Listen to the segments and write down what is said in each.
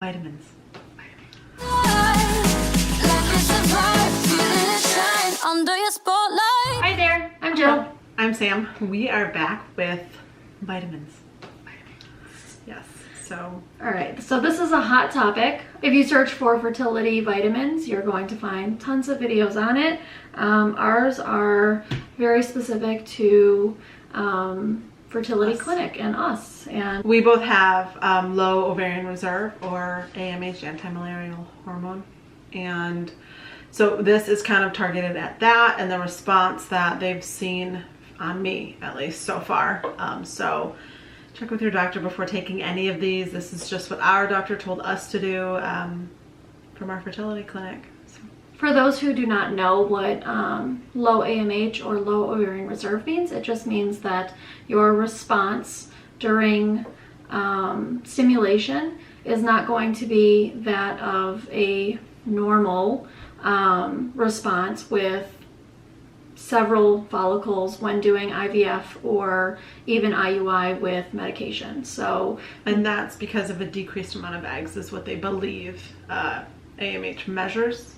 Vitamins. Hi there, I'm Jill. I'm Sam. We are back with vitamins. Yes, so. All right, so this is a hot topic. If you search for fertility vitamins, you're going to find tons of videos on it. Ours are very specific to fertility clinic and us. And we both have low ovarian reserve, or AMH, anti-malarial hormone. And so this is kind of targeted at that and the response that they've seen on me, at least so far. So check with your doctor before taking any of these. This is just what our doctor told us to do from our fertility clinic. So. For those who do not know what low AMH or low ovarian reserve means, it just means that your response during stimulation is not going to be that of a normal response with several follicles when doing IVF or even IUI with medication. So, and that's because of a decreased amount of eggs is what they believe AMH measures.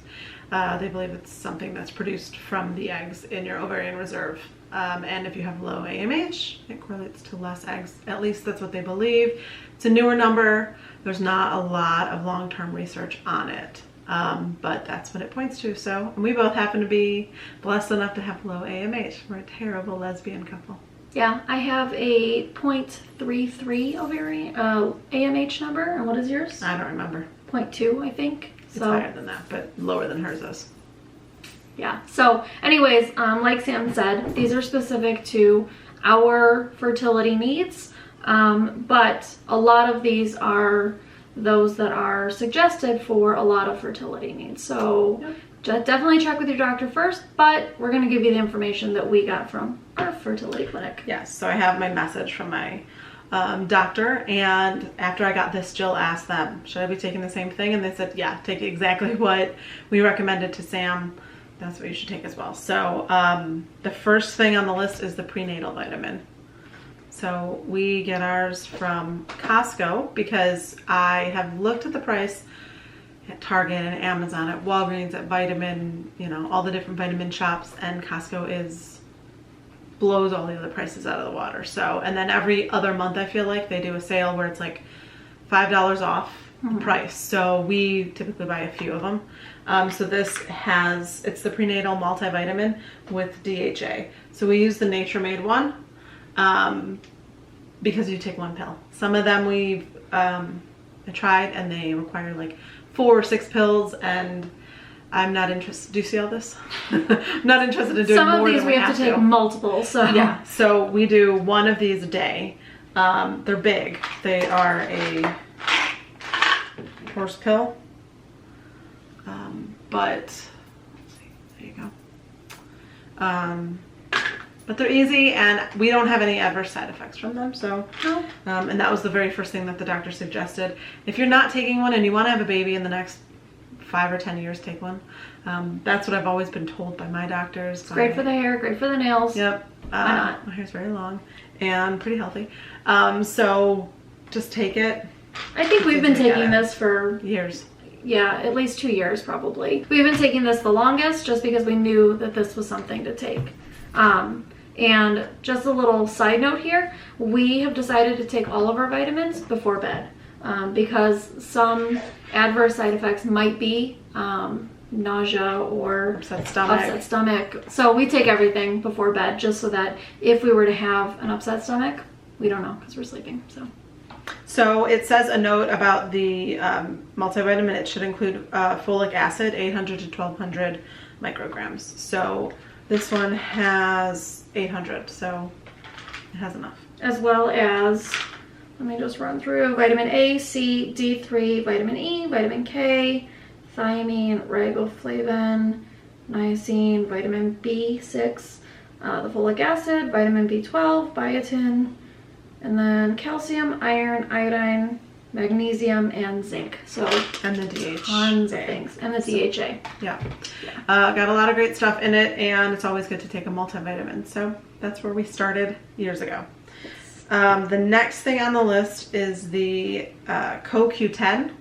They believe it's something that's produced from the eggs in your ovarian reserve. And if you have low AMH, it correlates to less eggs. At least that's what they believe. It's a newer number. There's not a lot of long-term research on it. But that's what it points to. So, and we both happen to be blessed enough to have low AMH. We're a terrible lesbian couple. Yeah, I have a 0.33 ovarian AMH number. And what is yours? I don't remember. 0.2, I think. It's higher than that, but lower than hers is. Yeah. So anyways, like Sam said, these are specific to our fertility needs. But a lot of these are those that are suggested for a lot of fertility needs. So definitely check with your doctor first, but we're going to give you the information that we got from our fertility clinic. Yes. So I have my message from my doctor, and after I got this, Jill asked them, should I be taking the same thing? And they said, yeah, take exactly what we recommended to Sam. That's what you should take as well. So the first thing on the list is the prenatal vitamin. So we get ours from Costco because I have looked at the price at Target and Amazon, at Walgreens, at Vitamin, you know, all the different vitamin shops, and Costco blows all the other prices out of the water. So, and then every other month I feel like they do a sale where it's like $5 off the price. So we typically buy a few of them. So this it's the Prenatal Multivitamin with DHA. So we use the Nature Made one because you take one pill. Some of them I tried and they require like 4 or 6 pills, and I'm not interested. Do you see all this? I'm not interested in doing more than Some of these we have to take multiple, so. Yeah, so we do one of these a day. They're big. They are a horse pill. But, there you go. But they're easy, and we don't have any adverse side effects from them, so. No. And that was the very first thing that the doctor suggested. If you're not taking one and you want to have a baby in the next 5 or 10 years, take one. That's what I've always been told by my doctors. It's great for the hair, great for the nails. Yep. Why not? My hair's very long and pretty healthy. So just take it. I think we've been taking this for years. Yeah, at least 2 years probably. We've been taking this the longest just because we knew that this was something to take. And just a little side note here, we have decided to take all of our vitamins before bed because some adverse side effects might be nausea or upset stomach. So we take everything before bed just so that if we were to have an upset stomach, we don't know because we're sleeping. So it says a note about the multivitamin. It should include folic acid, 800 to 1200 micrograms. So this one has 800, so it has enough. As well as, let me just run through, vitamin A, C, D3, vitamin E, vitamin K, thiamine, riboflavin, niacin, vitamin B6, the folic acid, vitamin B12, biotin, and then calcium, iron, iodine, magnesium, and zinc. So, and the DHA. Tons of things. And the DHA. Yeah. Got a lot of great stuff in it, and it's always good to take a multivitamin. So that's where we started years ago. The next thing on the list is the CoQ10.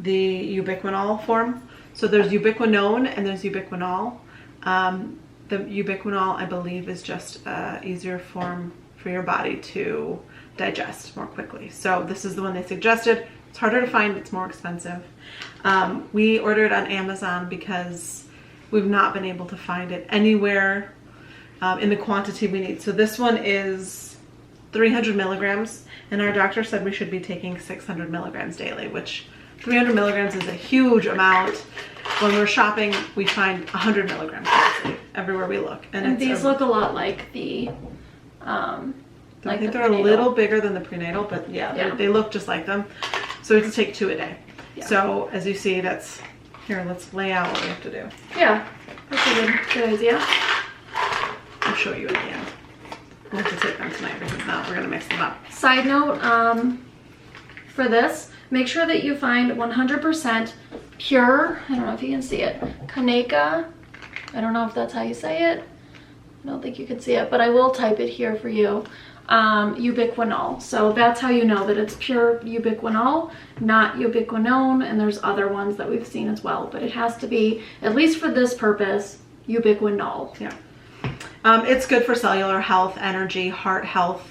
the ubiquinol form. So there's ubiquinone and there's ubiquinol. The ubiquinol, I believe, is just an easier form for your body to digest more quickly. So this is the one they suggested. It's harder to find, it's more expensive. We ordered on Amazon because we've not been able to find it anywhere in the quantity we need. So this one is 300 milligrams, and our doctor said we should be taking 600 milligrams daily, which 300 milligrams is a huge amount. When we're shopping, we find 100 milligrams everywhere we look. And these look a lot like the, I think they're a little bigger than the prenatal, but yeah. They look just like them. So we have to take 2 a day. Yeah. So as you see, that's, here, let's lay out what we have to do. Yeah, that's a good idea. I'll show you at the end. We'll have to take them tonight because now we're gonna mix them up. Side note, for this, make sure that you find 100% pure, I don't know if you can see it, Kaneka, I don't know if that's how you say it. I don't think you can see it, but I will type it here for you. Ubiquinol. So that's how you know that it's pure ubiquinol, not ubiquinone, and there's other ones that we've seen as well, but it has to be, at least for this purpose, ubiquinol. Yeah. It's good for cellular health, energy, heart health.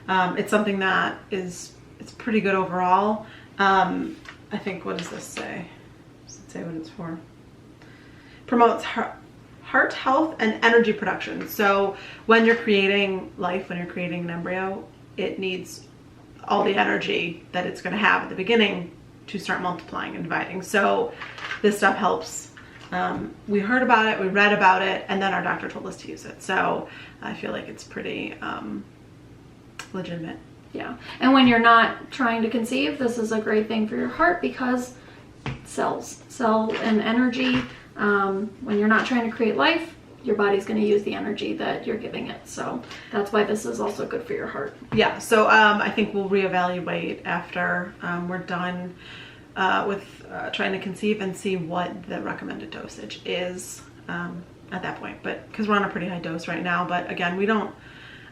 It's something that it's pretty good overall. I think, what does this say? Does it say what it's for? Promotes heart health and energy production. So when you're creating life, when you're creating an embryo, it needs all the energy that it's going to have at the beginning to start multiplying and dividing. So this stuff helps. We heard about it, we read about it, and then our doctor told us to use it. So I feel like it's pretty legitimate. Yeah, and when you're not trying to conceive, this is a great thing for your heart because cell and energy. When you're not trying to create life, your body's going to use the energy that you're giving it. So that's why this is also good for your heart. Yeah, so I think we'll reevaluate after we're done with trying to conceive and see what the recommended dosage is at that point. But because we're on a pretty high dose right now, but again,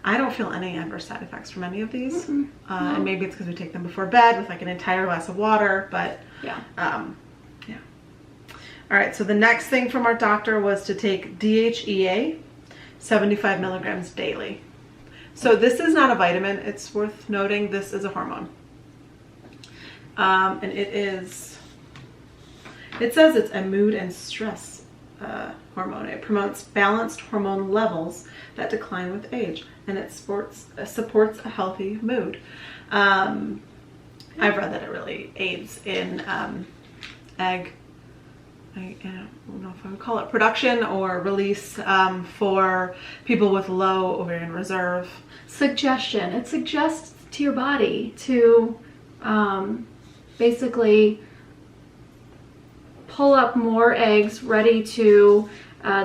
I don't feel any adverse side effects from any of these. No. And maybe it's because we take them before bed with like an entire glass of water, but yeah. All right, so the next thing from our doctor was to take DHEA, 75 milligrams daily. So this is not a vitamin. It's worth noting this is a hormone. And it says it's a mood and stress hormone. It promotes balanced hormone levels that decline with age, and it supports a healthy mood. I've read that it really aids in egg, I don't know if I would call it production or release for people with low ovarian reserve. Suggestion. It suggests to your body to basically pull up more eggs ready to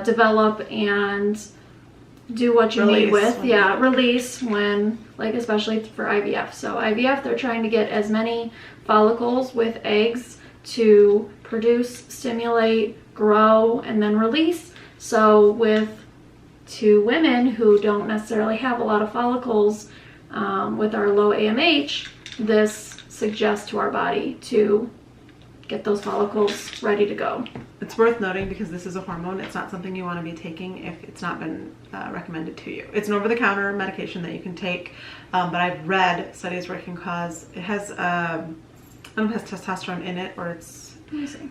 develop and do what you need with. Yeah, release when, like, especially for IVF. So IVF, they're trying to get as many follicles with eggs to produce, stimulate, grow, and then release. So with 2 women who don't necessarily have a lot of follicles with our low AMH, this suggests to our body to get those follicles ready to go. It's worth noting because this is a hormone. It's not something you want to be taking if it's not been recommended to you. It's an over-the-counter medication that you can take, but I've read studies where it can cause, it has, I don't know if it has testosterone in it or it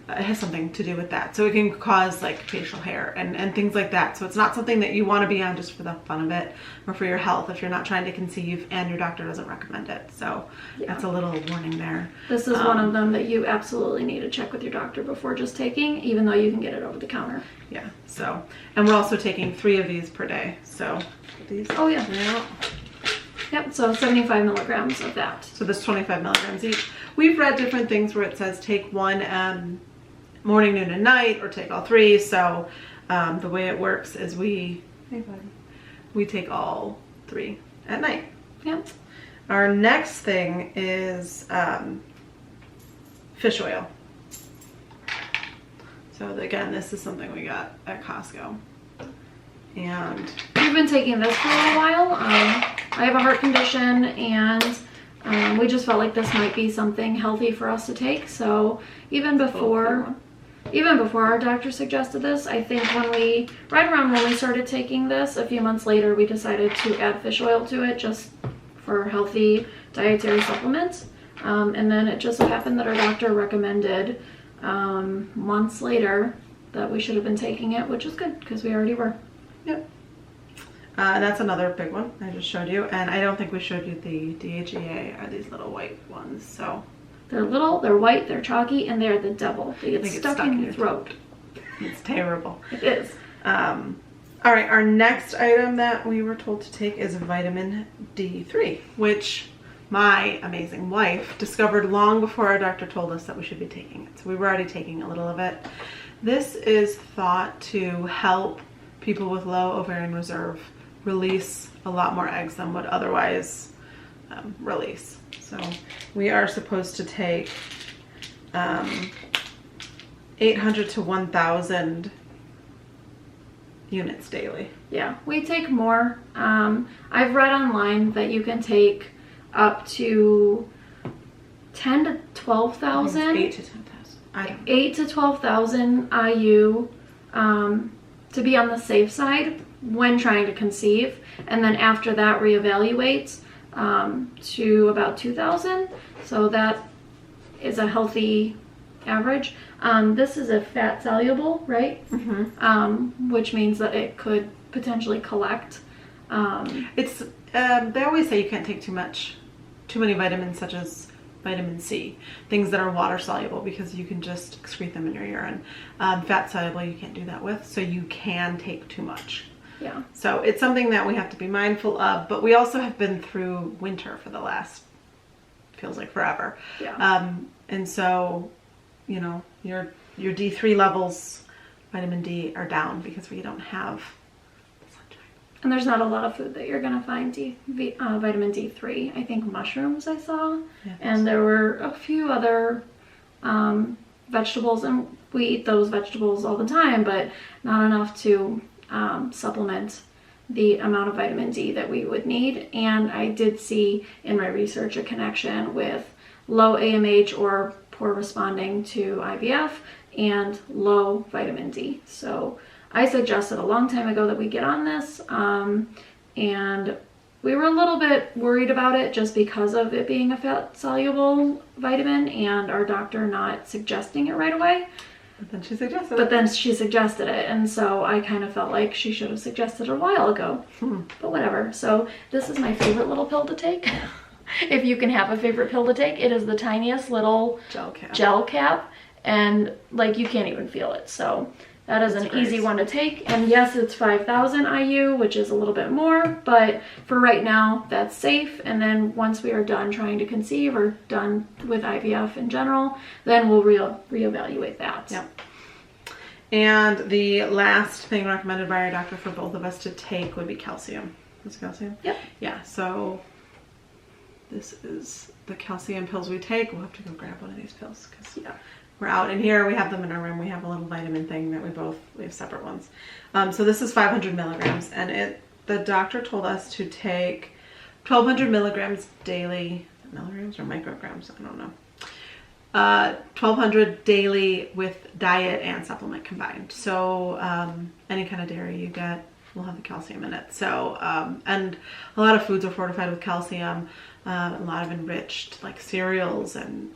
has something to do with that. So it can cause like facial hair and things like that. So it's not something that you want to be on just for the fun of it or for your health if you're not trying to conceive and your doctor doesn't recommend it. So that's a little warning there. This is one of them that you absolutely need to check with your doctor before just taking, even though you can get it over the counter. Yeah, so, and we're also taking 3 of these per day. So these. Oh yeah. Yep, so 75 milligrams of that. So this 25 milligrams each. We've read different things where it says take 1 morning, noon, and night, or take all 3. So the way it works is we take all 3 at night. Yep. Our next thing is fish oil. So again, this is something we got at Costco. And we've been taking this for a while. I have a heart condition, and We just felt like this might be something healthy for us to take. So even before our doctor suggested this, I think right around when we started taking this, a few months later, we decided to add fish oil to it just for healthy dietary supplements. And then it just so happened that our doctor recommended months later that we should have been taking it, which is good because we already were. Yep. That's another big one I just showed you, and I don't think we showed you the DHEA are these little white ones. So they're little, they're white, they're chalky, and they're the devil. They get stuck in your throat. It's terrible. It is. All right, our next item that we were told to take is vitamin D3, which my amazing wife discovered long before our doctor told us that we should be taking it. So we were already taking a little of it. This is thought to help people with low ovarian reserve release a lot more eggs than would otherwise release. So we are supposed to take 800 to 1,000 units daily. Yeah, we take more. I've read online that you can take up to 10 to 12,000. 8 to 10,000. I don't know. 8 to 12,000 IU to be on the safe side when trying to conceive, and then after that reevaluate to about 2,000. So that is a healthy average. This is a fat soluble, right? Mm-hmm. Which means that it could potentially collect. It's they always say you can't take too many vitamins, such as vitamin C, things that are water soluble, because you can just excrete them in your urine. Fat soluble you can't do that with, so you can take too much. Yeah. So it's something that we have to be mindful of, but we also have been through winter for the last, feels like forever. Yeah. And so, you know, your D3 levels, vitamin D, are down because we don't have the sunshine. And there's not a lot of food that you're gonna find vitamin D3. I think mushrooms I saw, and there were a few other vegetables, and we eat those vegetables all the time, but not enough to supplement the amount of vitamin D that we would need. And I did see in my research a connection with low AMH or poor responding to IVF and low vitamin D. So I suggested a long time ago that we get on this, and we were a little bit worried about it just because of it being a fat soluble vitamin and our doctor not suggesting it right away. But then she suggested it. But then she suggested it, and so I kind of felt like she should have suggested it a while ago. But whatever. So this is my favorite little pill to take. If you can have a favorite pill to take, it is the tiniest little gel cap, and like you can't even feel it. So that is an easy one to take. And yes, it's 5,000 IU, which is a little bit more, but for right now, that's safe. And then once we are done trying to conceive or done with IVF in general, then we'll reevaluate that. Yep. And the last thing recommended by our doctor for both of us to take would be calcium. Is it calcium? Yep. Yeah, so this is the calcium pills we take. We'll have to go grab one of these pills because we're out. And here we have them in our room. We have a little vitamin thing that we have separate ones. So this is 500 milligrams, and the doctor told us to take 1,200 milligrams daily. Milligrams or micrograms? I don't know. 1,200 daily with diet and supplement combined. So any kind of dairy you get will have the calcium in it. So and a lot of foods are fortified with calcium. A lot of enriched like cereals and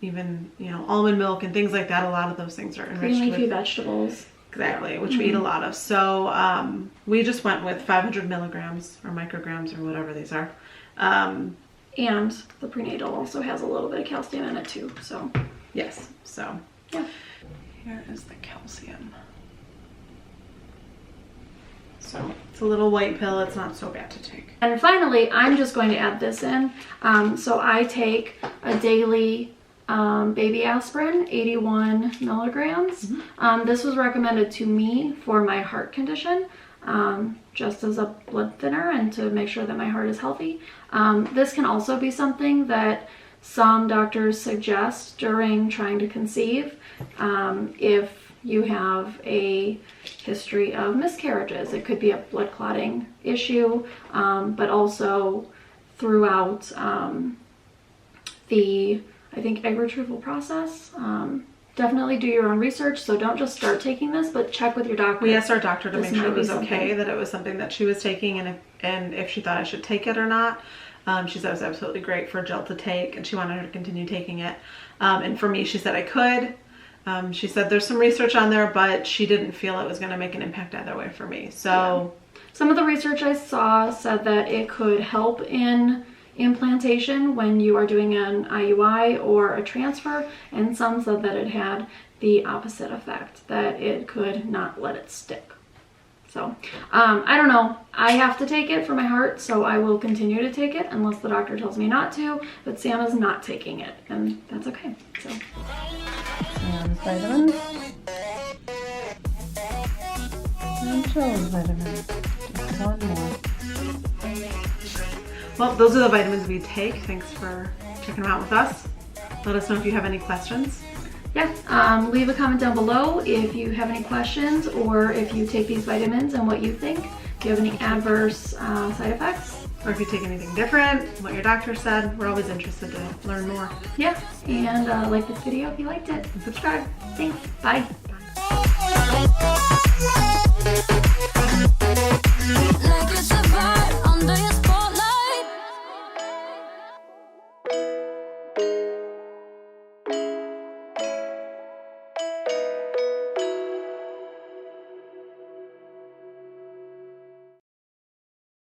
even, you know, almond milk and things like that. A lot of those things are enriched green leafy vegetables. Exactly, which we eat a lot of. So we just went with 500 milligrams or micrograms or whatever these are. And the prenatal also has a little bit of calcium in it too. So yes, so yeah. Here is the calcium. So it's a little white pill. It's not so bad to take. And finally, I'm just going to add this in. So I take a daily baby aspirin, 81 milligrams. Mm-hmm. This was recommended to me for my heart condition, just as a blood thinner and to make sure that my heart is healthy. This can also be something that some doctors suggest during trying to conceive if you have a history of miscarriages. It could be a blood clotting issue, but also throughout the, I think, egg retrieval process. Definitely do your own research, so don't just start taking this, but check with your doctor. We asked our doctor to make sure it was okay, that it was something that she was taking, and if she thought I should take it or not. She said it was absolutely great for Jill to take, and she wanted her to continue taking it. And for me, she said I could. She said there's some research on there, but she didn't feel it was going to make an impact either way for me. So some of the research I saw said that it could help in implantation when you are doing an IUI or a transfer, and some said that it had the opposite effect, that it could not let it stick. So I don't know, I have to take it for my heart, so I will continue to take it unless the doctor tells me not to, but Sam is not taking it, and that's okay. So Sam's vitamins and Jill's vitamins. Just one more. Well, those are the vitamins we take. Thanks for checking them out with us. Let us know if you have any questions. Yeah, leave a comment down below if you have any questions, or if you take these vitamins and what you think. If you have any adverse side effects. Or if you take anything different, what your doctor said. We're always interested to learn more. Yeah, and like this video if you liked it. And subscribe. Thanks. Bye.